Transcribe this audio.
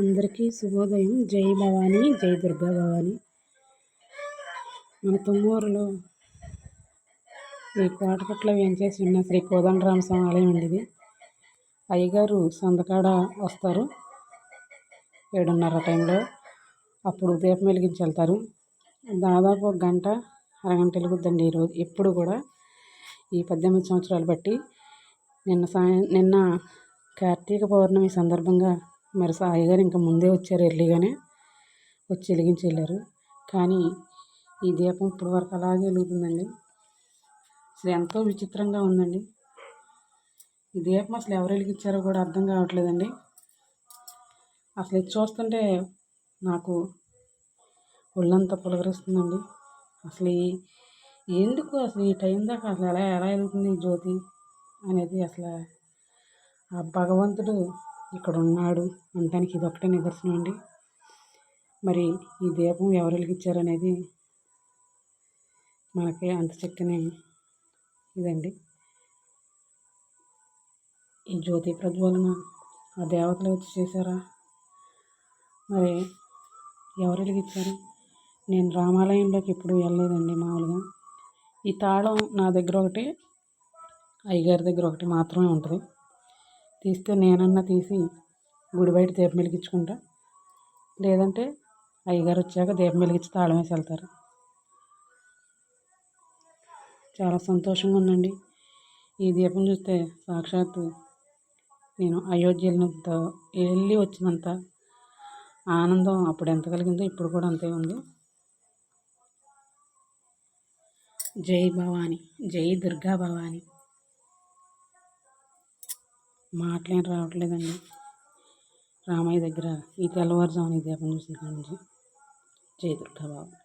అందరికీ శుభోదయం. జై భవానీ, జై దుర్గా భవానీ. మన తుమ్మూరులో ఈ కోటపట్ల వేంచేసి ఉన్న శ్రీ కోదండరామ స్వామి ఆలయం అండి ఇది. అయ్యగారు సందకాడ వస్తారు 7:30 టైంలో. అప్పుడు దీపం వెలిగించి వెళ్తారు. దాదాపు 1 గంట అరగంట వెలుగుద్దండి ఈరోజు. ఎప్పుడు కూడా ఈ 18 సంవత్సరాలు బట్టి నిన్న కార్తీక పౌర్ణమి సందర్భంగా మరి అయ్యగారు ఇంకా ముందే వచ్చారు, ఎర్లీగానే వచ్చి వెలిగించి వెళ్ళారు. కానీ ఈ దీపం ఇప్పటి వరకు అలాగే వెలుగుతుందండి. అసలు ఎంతో విచిత్రంగా ఉందండి. ఈ దీపం అసలు ఎవరు వెలిగించారో కూడా అర్థం కావట్లేదండి. అసలు ఇది చూస్తుంటే నాకు ఒళ్ళంతా పులకరిస్తుందండి. అసలు ఎందుకు అసలు ఈ టైం దాకా అసలు ఎలా వెలుగుతుంది ఈ జ్యోతి అనేది అసలు ఆ భగవంతుడు ఇక్కడ ఉన్నాడు అనడానికి ఇది ఒకటే నిదర్శనం అండి. మరి ఈ దీపం ఎవరు వెలిగించారనేది మనకి అంత చక్కని ఇదండి. ఈ జ్యోతి ప్రజ్వలన ఆ దేవతలు వచ్చి చేశారా, మరి ఎవరు వెలిగించారు? నేను రామాలయంలోకి ఎప్పుడు వెళ్ళలేదండి. మామూలుగా ఈ తాళం నా దగ్గర ఒకటి, అయ్యగారి దగ్గర ఒకటి మాత్రమే ఉంటుంది. తీస్తే నేనన్నా తీసి గుడి బయట దీపం వెలిగించుకుంటా, లేదంటే అయ్యగారు వచ్చాక దీపం వెలిగించి తాళం వేసి వెళ్తారు. చాలా సంతోషంగా ఉందండి. ఈ దీపం చూస్తే సాక్షాత్తు నేను అయోధ్య వెళ్ళి వచ్చినంత ఆనందం అప్పుడు ఎంత కలిగిందో ఇప్పుడు కూడా అంతే ఉంది. జై భవానీ, జై దుర్గా భవానీ. మాటలేం రావట్లేదండి. రామయ్య దగ్గర ఈ తెల్లవారుజామున ఈ దీపం చూసిన కాడ నుంచి. జై దుర్గా భవానీ.